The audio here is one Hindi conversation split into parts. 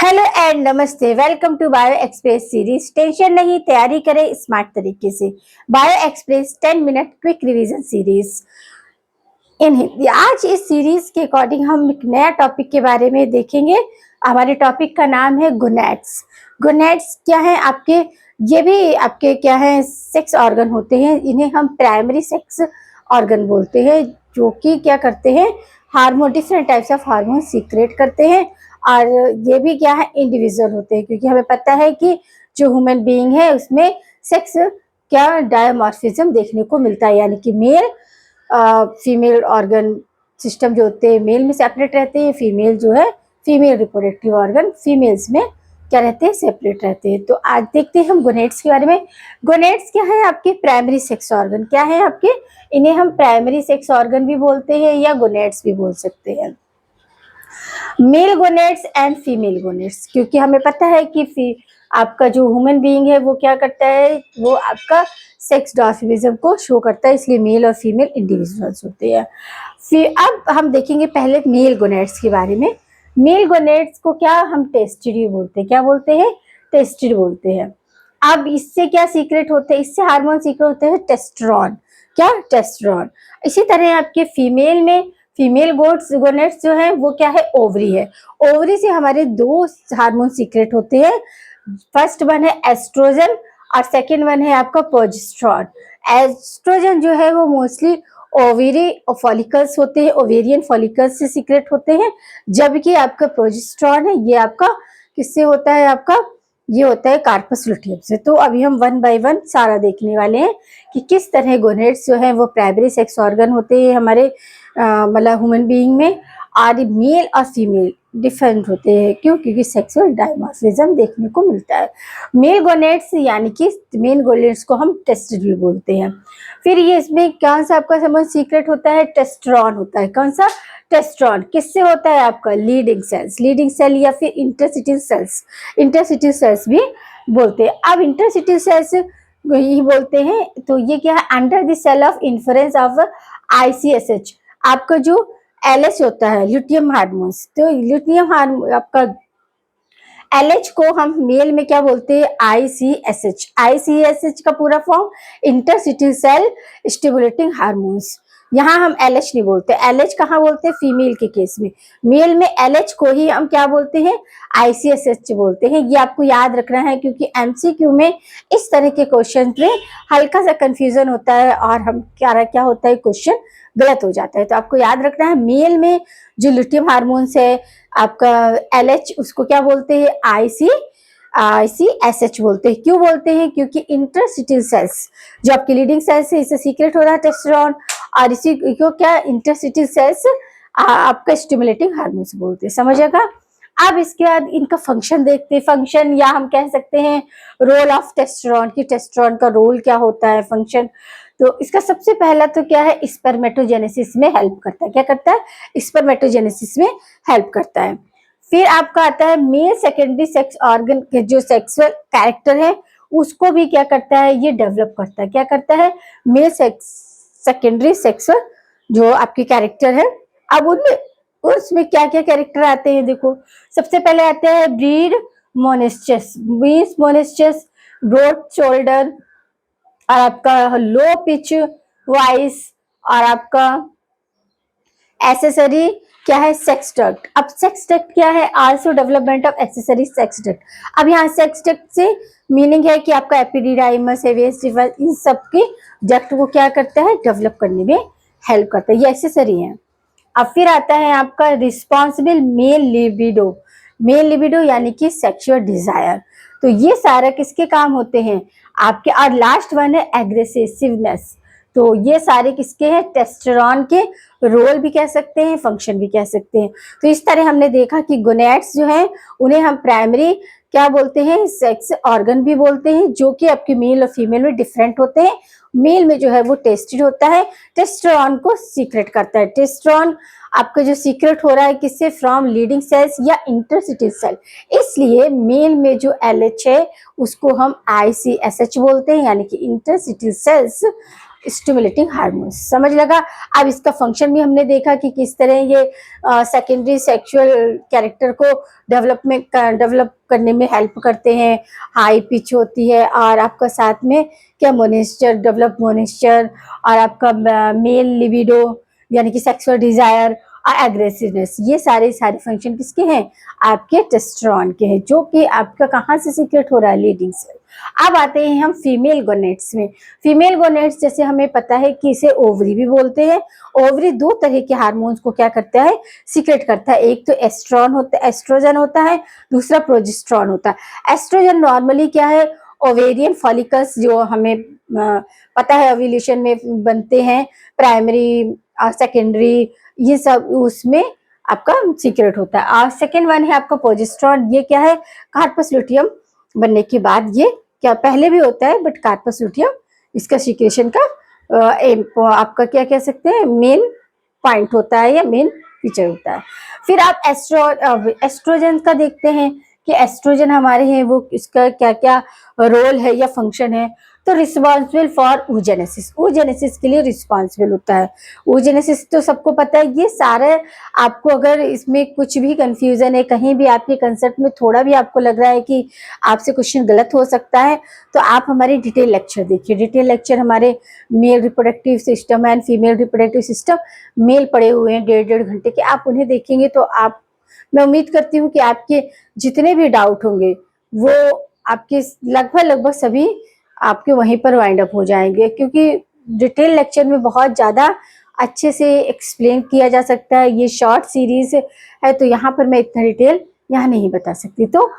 हेलो एंड नमस्ते। Welcome to bio express series. Tension नहीं, तैयारी करें स्मार्ट तरीके से। Bio express 10 minute quick revision series in Hindi. आज इस सीरीज के अकॉर्डिंग हम एक नया टॉपिक के बारे में देखेंगे। हमारे टॉपिक का नाम है गोनेड्स। गोनेड्स क्या है आपके? ये भी आपके क्या है, सेक्स ऑर्गन होते हैं। इन्हें हम प्राइमरी सेक्स ऑर्गन बोलते हैं, जो कि क्या करते हैं, hormone, different types of hormone secrete करते हैं। और ये भी क्या है, इंडिविजुअल होते हैं, क्योंकि हमें पता है कि जो ह्यूमन बीइंग है उसमें सेक्स क्या डायमॉर्फिज्म देखने को मिलता है, यानी कि मेल फीमेल ऑर्गन सिस्टम जो होते हैं मेल में सेपरेट रहते हैं, फीमेल जो है फीमेल रिप्रोडक्टिव ऑर्गन फीमेल्स में क्या रहते हैं, सेपरेट रहते हैं। तो आज देखते हैं हम गोनेड्स के बारे में। गोनेड्स क्या है आपके? प्राइमरी सेक्स ऑर्गन क्या है आपके? इन्हें हम प्राइमरी सेक्स ऑर्गन भी बोलते हैं या गोनेड्स भी बोल सकते हैं। Male gonads and female gonads, क्योंकि हमें पता है कि आपका जो ह्यूमन बीइंग है वो क्या करता है, वो आपका सेक्स डॉर्फिज्म को शो करता है, इसलिए मेल और फीमेल इंडिविजुअल्स होते हैं। फिर अब हम देखेंगे पहले मेल गोनेड्स के बारे में। मेल गोनेड्स को क्या हम टेस्टिड बोलते हैं, क्या बोलते हैं, टेस्टिड बोलते हैं। अब इससे क्या सीक्रेट होते हैं, इससे हार्मोन सीक्रेट होते हैं टेस्टोस्टेरोन, क्या, टेस्टोस्टेरोन। इसी तरह आपके फीमेल में फीमेल गोनेड्स जो है वो क्या है, ओवरी है। ओवरी से हमारे दो हार्मोन सीक्रेट होते हैं। फर्स्ट वन है एस्ट्रोजन और सेकंड वन है आपका प्रोजेस्टेरोन। एस्ट्रोजन जो है वो मोस्टली ओवेरी फॉलिकल्स होते हैं, ओवेरियन फॉलिकल्स से सीक्रेट होते हैं, जबकि आपका प्रोजेस्टेरोन है ये आपका किससे होता है, आपका ये होता है कार्पस लुटियम से। तो अभी हम वन बाय वन सारा देखने वाले हैं कि किस तरह गोनेड्स जो है वो प्राइमरी सेक्स ऑर्गन होते हैं हमारे मतलब ह्यूमन बीइंग में, और मेल और फीमेल डिफरेंट होते हैं। क्यों? क्योंकि सेक्सुअल डायमॉर्फिज्म देखने को मिलता है। मेल गोनेड्स यानी कि मेल गोनेड्स को हम टेस्टिड भी बोलते हैं। फिर ये इसमें कौन सा आपका समझ सीक्रेट होता है, टेस्टोस्टेरोन होता है। कौन सा? टेस्टोस्टेरोन। किससे होता है आपका? लीडिंग सेल या फिर इंटरस्टिशियल सेल्स, इंटरस्टिशियल सेल्स भी बोलते हैं। अब इंटरस्टिशियल सेल्स यही बोलते हैं। तो ये क्या है, under the cell of influence of ICSH, आपका जो LH होता है, ल्यूटियम हार्मोन्स। तो ल्यूटियम हार्मोन आपका LH को हम मेल में क्या बोलते हैं, ICSH। ICSH का पूरा form interstitial cell stimulating hormones. यहाँ हम LH नहीं बोलते। LH कहाँ बोलते हैं? फीमेल के केस में। मेल में LH को ही हम क्या बोलते हैं, ICSH बोलते हैं। ये आपको याद रखना है, क्योंकि MCQ में इस तरह के क्वेश्चन में हल्का सा कंफ्यूजन होता है और हम क्या होता है, क्वेश्चन गलत हो जाता है। तो आपको याद रखना है, मेल में जो ल्यूटियम हार्मोन्स है आपका LH, उसको क्या बोलते हैं, ICSH बोलते हैं। क्यों बोलते हैं? क्योंकि इंटरस्टिशियल सेल्स जो आपकी लीडिंग सेल्स है, इससे सीक्रेट हो रहा है टेस्टोस्टेरोन, और इसी को क्या, इंटरस्टिशियल सेल्स आपका स्टिमुलेटिंग हार्मोन्स बोलते हैं। समझेगा? अब इसके बाद इनका फंक्शन देखते हैं। फंक्शन या हम कह सकते हैं रोल ऑफ टेस्टोस्टेरोन, की टेस्टोस्टेरोन का रोल क्या होता है, फंक्शन। तो इसका सबसे पहला तो क्या है, स्पर्मेटोजेनेसिस में हेल्प करता है। क्या करता है? स्पर्मेटोजेनेसिस में हेल्प करता है। फिर आपका आता है मेल सेकेंडरी सेक्स ऑर्गन के जो सेक्सुअल कैरेक्टर है उसको भी क्या करता है, ये डेवलप करता है। क्या करता है? मेल सेकेंडरी सेक्सुअल जो आपकी कैरेक्टर है। अब उनमें उसमें क्या क्या कैरेक्टर आते हैं, देखो। सबसे पहले आते हैं ब्रीड मोनेस्चस, मीन्स मोनेस्चस, ब्रॉड शोल्डर, और आपका लो पिच वॉइस, और आपका एसेसरी क्या है, सेक्स डक्ट। अब सेक्स डक्ट क्या है, also development of accessory sex duct. अब यहाँ सेक्स डक्ट से मीनिंग है कि आपका एपिडिडाइमस है, वेस्टिबल, इन सब के डक्ट को क्या करता है, डेवलप करने में हेल्प करता है। ये एक्सेसरी है। अब फिर आता है आपका responsible male libido. Male libido यानी कि सेक्सुअल डिजायर। तो ये सारा किसके काम होते हैं आपके। और लास्ट वन है एग्रेसिवनेस। तो ये सारे किसके हैं, टेस्टोस्टेरोन के रोल भी कह सकते हैं, फंक्शन भी कह सकते हैं। तो इस तरह हमने देखा कि गोनेड्स जो है उन्हें हम प्राइमरी क्या बोलते हैं, सेक्स ऑर्गन भी बोलते हैं, जो कि आपके मेल और फीमेल में डिफरेंट होते हैं। मेल में जो है वो टेस्टिड होता है, टेस्टोस्टेरोन को सीक्रेट करता है। टेस्टोस्टेरोन आपका जो सीक्रेट हो रहा है किससे, फ्रॉम लीडिंग सेल्स या इंटरस्टिशियल सेल। इसलिए मेल में जो LH है उसको हम ICSH बोलते हैं, यानी कि इंटरस्टिशियल सेल्स स्टिमुलेटिंग हार्मोन्स। समझ लगा। अब इसका फंक्शन भी हमने देखा कि किस तरह ये सेकेंडरी सेक्सुअल कैरेक्टर को डेवलप करने में हेल्प करते हैं। हाई पिच होती है और आपका साथ में क्या मोनेस्चर, डेवलप मोनेस्चर, और आपका मेल लिबिडो यानी कि सेक्सुअल डिजायर और एग्रेसिवनेस, ये सारे फंक्शन किसके हैं? आपके टेस्टोस्टेरोन के हैं, जो कि आपका कहाँ से सीक्रेट हो रहा है? लीडिंग से। अब आते हैं हम फीमेल गोनेट्स में। फीमेल गोनेट्स जैसे हमें पता है कि इसे ओवरी भी बोलते हैं। ओवरी दो तरह के हार्मोन्स को क्या करता है? सीक्रेट करता है। एक तो एस्ट्रोजन होता है, दूसरा प्रोजेस्टेरोन होता है। एस्ट्रोजन नॉर्मली क्या है? ओवेरियन फॉलिकल्स जो हमें पता है ओव्यूलेशन में बनते हैं, प्राइमरी सेकेंडरी, ये सब उसमें आपका सीक्रेट होता है। और सेकेंड वन है आपका प्रोजेस्टेरोन। ये क्या है? कार्पस लुटियम बनने के बाद ये क्या पहले भी होता है, बट कार्पस लुटियम इसका सीक्रेशन का आपका क्या कह सकते हैं? मेन पॉइंट होता है या मेन फीचर होता है। फिर आप एस्ट्रोजन का देखते हैं कि एस्ट्रोजन हमारे हैं वो इसका क्या क्या रोल है या फंक्शन है। तो रिस्पॉन्सिबल फॉर oogenesis, oogenesis के लिए रिस्पॉन्सिबल होता है। oogenesis तो सबको पता है। ये सारे आपको अगर इसमें कुछ भी कंफ्यूजन है, कहीं भी आपके कंसेप्ट में थोड़ा भी आपको लग रहा है कि आपसे क्वेश्चन गलत हो सकता है, तो आप हमारे डिटेल लेक्चर देखिए। डिटेल लेक्चर हमारे male reproductive system and female reproductive system मेल पड़े हुए हैं 1.5 घंटे के। आप उन्हें देखेंगे तो आप, मैं उम्मीद करती हूँ कि आपके जितने भी डाउट होंगे वो आपके लगभग सभी आपके वहीं पर वाइंड अप हो जाएंगे, क्योंकि डिटेल लेक्चर में बहुत ज़्यादा अच्छे से एक्सप्लेन किया जा सकता है। ये शॉर्ट सीरीज है तो यहाँ पर मैं इतना डिटेल यहाँ नहीं बता सकती। तो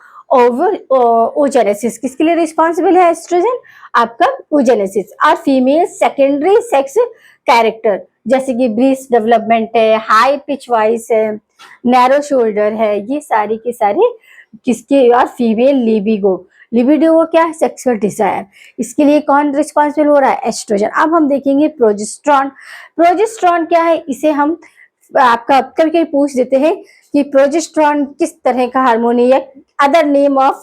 oogenesis किसके लिए रिस्पॉन्सिबल है? एस्ट्रोजन आपका oogenesis। और फीमेल सेकेंडरी सेक्स कैरेक्टर जैसे कि ब्रीस्ट डेवलपमेंट है, हाई पिच वॉइस है, नैरो शोल्डर है, ये सारी के सारे किसके? और फीमेल लिबिडो वो क्या है? Sexual desire. इसके लिए कौन रिस्पॉन्सिबल हो रहा है? एस्ट्रोजन। अब हम देखेंगे प्रोजेस्टेरोन। प्रोजेस्टेरोन क्या है? इसे हम आपका कभी कभी पूछ देते हैं कि प्रोजेस्टेरोन किस तरह का हार्मोन है या other name of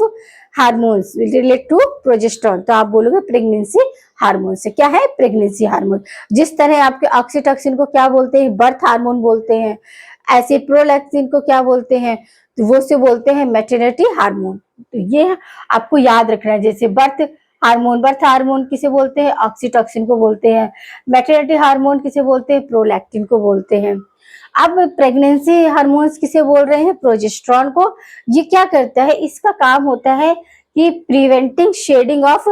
hormones relate to progesterone, तो आप बोलोगे प्रेगनेंसी हार्मोन से। क्या है? Pregnancy hormone. जिस तरह आपके ऑक्सीटोसिन को क्या बोलते हैं? बर्थ हार्मोन बोलते हैं। ऐसे प्रोलैक्टिन को क्या बोलते हैं? तो वो से बोलते हैं मैटरनिटी हार्मोन। तो ये आपको याद रखना है। जैसे बर्थ हार्मोन किसे बोलते हैं? ऑक्सीटोसिन को बोलते हैं। मैटरनिटी हार्मोन किसे बोलते हैं? प्रोलैक्टिन को बोलते हैं। अब प्रेगनेंसी हार्मोन्स किसे बोल रहे हैं? प्रोजेस्टेरोन को। ये क्या करता है? इसका काम होता है कि प्रिवेंटिंग शेडिंग ऑफ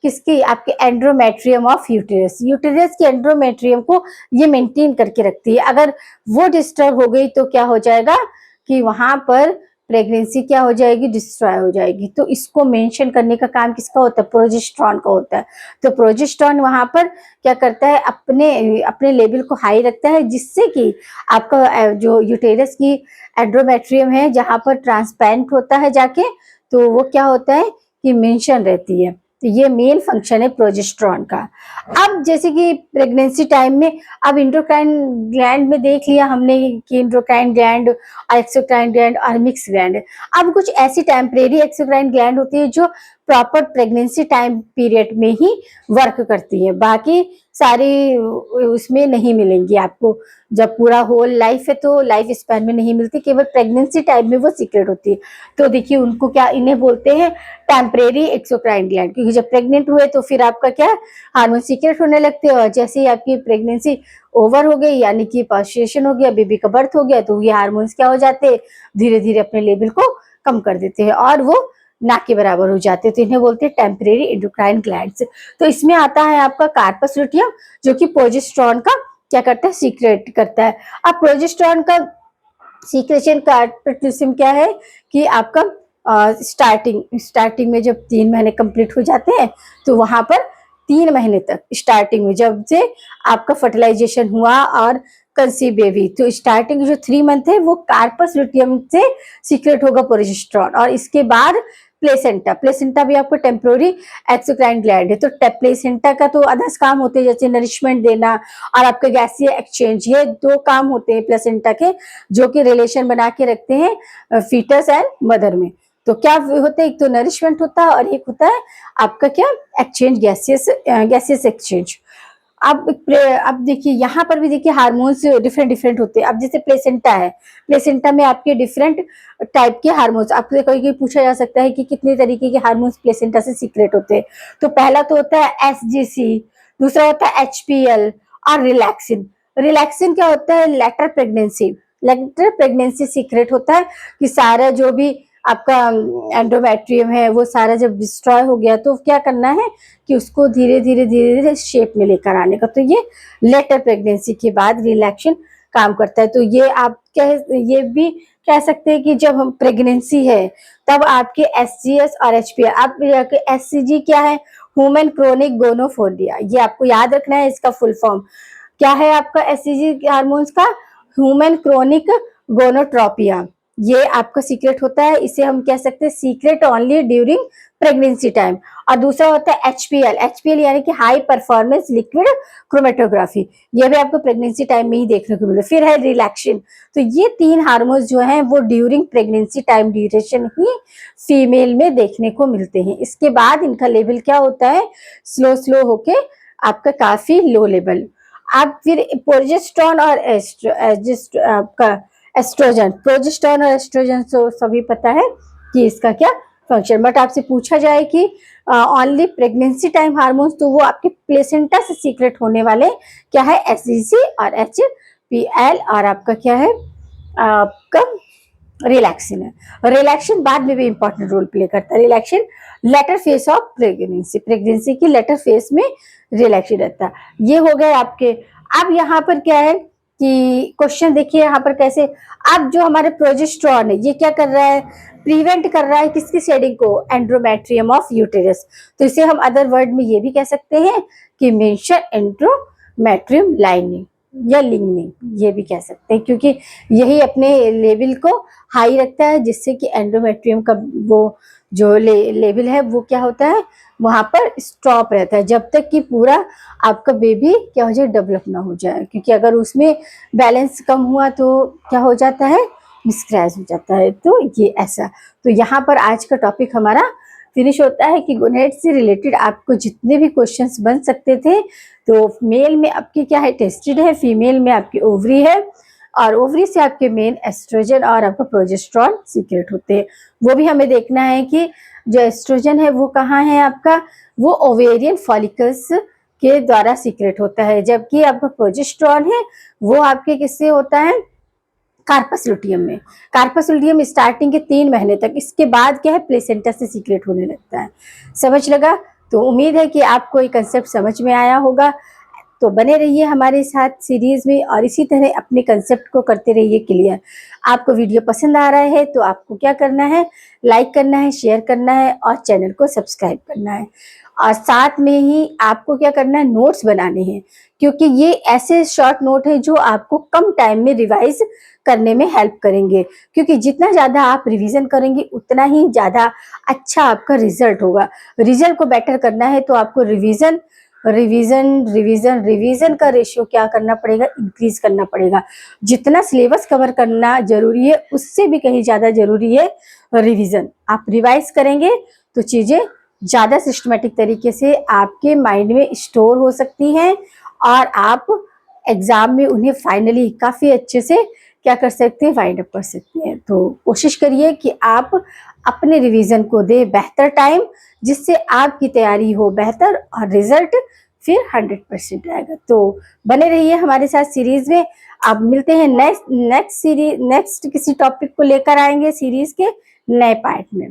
किसकी? आपके एंड्रोमेट्रियम ऑफ यूटेरस। यूटेरस के एंड्रोमेट्रियम को ये मेंटेन करके रखती है। अगर वो डिस्टर्ब हो गई तो क्या हो जाएगा कि वहां पर प्रेगनेंसी क्या हो जाएगी? डिस्ट्रॉय हो जाएगी। तो इसको मेंशन करने का काम किसका होता है? प्रोजेस्टेरोन का होता है। तो प्रोजेस्टेरोन वहां पर क्या करता है? अपने लेवल को हाई रखता है, जिससे कि आपका जो यूटेरस की एंड्रोमेट्रियम है जहां पर ट्रांसपेरेंट होता है जाके, तो वो क्या होता है कि मेंशन रहती है। तो ये मेन फंक्शन है प्रोजेस्टेरोन का। अब जैसे कि प्रेगनेंसी टाइम में, अब इंडोक्राइन ग्लैंड में देख लिया हमने कि इंडोक्राइन ग्लैंड और एक्सोक्राइन ग्लैंड और मिक्स ग्लैंड। अब कुछ ऐसी टेम्परेरी एक्सोक्राइन ग्लैंड होती है जो प्रॉपर प्रेगनेंसी टाइम पीरियड में ही वर्क करती है, बाकी सारी उसमें नहीं मिलेंगी आपको। जब पूरा होल लाइफ है तो लाइफ स्पैन में नहीं मिलती, केवल प्रेगनेंसी टाइम में वो सीक्रेट होती है। तो देखिए उनको क्या, इन्हें बोलते हैं टेम्परेरी एक्सोक्राइन ग्लैंड, क्योंकि जब प्रेग्नेंट हुए तो फिर आपका क्या हार्मोन सीक्रेट होने लगते हैं, और जैसे ही आपकी प्रेगनेंसी ओवर हो गई यानी कि पास्चुरेशन हो गया, बेबी का बर्थ हो गया, तो ये हार्मोन्स क्या हो जाते हैं? धीरे धीरे अपने लेवल को कम कर देते हैं और वो ना के बराबर हो जाते हैं। तो इन्हें बोलते हैं टेम्परेरी एंडोक्राइन ग्लैंड्स। तो इसमें आता है आपका कार्पस लुटियम, जो कि प्रोजेस्टेरोन का क्या करता है? सीक्रेट करता है। अब प्रोजेस्टेरोन का सीक्रेशन कार्पस क्या है कि आपका स्टार्टिंग में जब 3 महीने कंप्लीट हो जाते हैं तो वहां पर 3 महीने तक स्टार्टिंग में जब से आपका फर्टिलाइजेशन हुआ और कंसीव बेबी, तो स्टार्टिंग जो 3 मंथ है वो कार्पस लुटियम से सीक्रेट होगा प्रोजेस्टेरोन। और इसके बाद प्लेसेंटा भी आपको टेम्पोररी एक्सोक्राइन ग्लैंड है। तो प्लेसेंटा का तो अदर्स काम होते हैं, जैसे नरिशमेंट देना और आपका गैसीय एक्सचेंज, ये 2 काम होते हैं प्लेसेंटा के, जो कि रिलेशन बना के रखते हैं फीटस एंड मदर में। तो क्या होता है? एक तो नरिशमेंट होता है और एक होता है आपका क्या? Exchange, gaseous exchange. अब देखिए यहाँ पर भी देखिए हार्मोन्स डिफरेंट डिफरेंट होते हैं। अब जैसे प्लेसेंटा है, प्लेसेंटा में आपके डिफरेंट टाइप के हार्मोन्स, आपसे कोई कोई पूछा जा सकता है कि कितने तरीके के हार्मोन्स प्लेसेंटा से सीक्रेट होते हैं। तो पहला तो होता है एसजीसी, दूसरा होता है एचपीएल और रिलैक्सिन। रिलैक्सिन क्या होता है? लेटर प्रेगनेंसी सीक्रेट होता है कि सारा जो भी आपका एंडोमेट्रियम है वो सारा जब डिस्ट्रॉय हो गया तो क्या करना है कि उसको धीरे धीरे धीरे धीरे शेप में लेकर आने का। तो ये लेटर प्रेगनेंसी के बाद रिलैक्शन काम करता है। तो ये भी कह सकते हैं कि जब हम प्रेगनेंसी है तब आपके एसजीएस और एचपीएल, आप एससीजी क्या है? ह्यूमन क्रोनिक गोनोफोबिया, ये आपको याद रखना है। इसका फुल फॉर्म क्या है आपका एससीजी हार्मोन्स का? Human chronic gonadotropin. ये आपका सीक्रेट होता है, इसे हम कह सकते हैं secret only during pregnancy time. और दूसरा होता है एचपीएल, एचपीएल यानी कि हाई परफॉर्मेंस लिक्विड क्रोमेटोग्राफी, ये भी आपको प्रेगनेंसी टाइम में ही देखने को मिले। फिर है रिलैक्शन। तो ये 3 हार्मोन्स जो हैं वो ड्यूरिंग प्रेगनेंसी टाइम ड्यूरेशन ही फीमेल में देखने को मिलते हैं। इसके बाद इनका लेवल क्या होता है? स्लो स्लो होके आपका काफी लो लेवल। आप फिर प्रोजेस्टेरॉन और आपका एस्ट्रोजन, प्रोजेस्टेरॉन और एस्ट्रोजन तो सभी पता है कि इसका क्या फंक्शन। बट आपसे पूछा जाए कि ओनली प्रेगनेंसी टाइम हार्मोन्स, तो वो आपके प्लेसेंटा से सीक्रेट होने वाले क्या है? एसजीसी और एचपीएल, और आपका क्या है? आपका रिलैक्सिन है। रिलैक्शन बाद में भी इंपॉर्टेंट रोल प्ले करता है। Relaxation later phase of pregnancy, pregnancy की लेटर फेस में रिलैक्शन रहता है। ये हो गए आपके। अब यहाँ पर क्या है कि क्वेश्चन देखिए यहाँ पर कैसे, अब जो हमारे प्रोजेस्टेरॉन है ये क्या कर रहा है? प्रिवेंट कर रहा है किसकी शेडिंग को? Endometrium of uterus. तो इसे हम अदर वर्ड में ये भी कह सकते हैं कि मेंशन एंड्रोमेट्रियम लाइनिंग या लिंगनिंग, ये भी कह सकते हैं, क्योंकि यही अपने लेवल को हाई रखता है, जिससे कि एंडोमेट्रियम का वो जो लेवल है वो क्या होता है? वहां पर स्टॉप रहता है जब तक कि पूरा आपका बेबी क्या हो जाए? डेवलप ना हो जाए। क्योंकि अगर उसमें बैलेंस कम हुआ तो क्या हो जाता है? मिसक्रैच हो जाता है। तो ये ऐसा, तो यहाँ पर आज का टॉपिक हमारा फिनिश होता है कि गोनेड से रिलेटेड आपको जितने भी क्वेश्चंस बन सकते थे, तो मेल में आपके क्या है? टेस्टेड है, फीमेल में आपकी ओवरी है, और ओवरी से आपके मेन एस्ट्रोजन और आपका प्रोजेस्टेरॉन सीक्रेट होते हैं। वो भी हमें देखना है कि जो एस्ट्रोजन है वो कहाँ है आपका? वो ओवेरियन फॉलिकल्स के द्वारा सीक्रेट होता है, जबकि आपका प्रोजेस्टेरॉन है वो आपके किससे होता है? कार्पस लुटियम में। कार्पस लुटियम स्टार्टिंग के 3 महीने तक, इसके बाद क्या है? प्लेसेंटा से सीक्रेट होने लगता है। समझ लगा? तो उम्मीद है कि आपको ये कंसेप्ट समझ में आया होगा। तो बने रहिए हमारे साथ सीरीज में और इसी तरह अपने कंसेप्ट को करते रहिए क्लियर। आपको वीडियो पसंद आ रहा है तो आपको क्या करना है? लाइक करना है, शेयर करना है और चैनल को सब्सक्राइब करना है। और साथ में ही आपको क्या करना है? नोट्स बनाने हैं, क्योंकि ये ऐसे शॉर्ट नोट है जो आपको कम टाइम में रिवाइज करने में हेल्प करेंगे। क्योंकि जितना ज्यादा आप रिवीजन करेंगे उतना ही ज्यादा अच्छा आपका रिजल्ट होगा। रिजल्ट को बेटर करना है तो आपको रिवीजन रिवीजन रिवीजन रिवीजन का रेशियो क्या करना पड़ेगा? इंक्रीज करना पड़ेगा। जितना सिलेबस कवर करना जरूरी है उससे भी कहीं ज्यादा जरूरी है रिवीजन। आप रिवाइज करेंगे तो चीजें ज्यादा सिस्टमेटिक तरीके से आपके माइंड में स्टोर हो सकती हैं और आप एग्जाम में उन्हें फाइनली काफी अच्छे से क्या कर सकते हैं? वाइंड अप कर सकते हैं। तो कोशिश करिए कि आप अपने रिवीजन को दे बेहतर टाइम, जिससे आपकी तैयारी हो बेहतर और रिजल्ट फिर 100% आएगा। तो बने रहिए हमारे साथ सीरीज में। अब मिलते हैं नेक्स्ट किसी टॉपिक को लेकर आएंगे सीरीज के नए पार्ट में।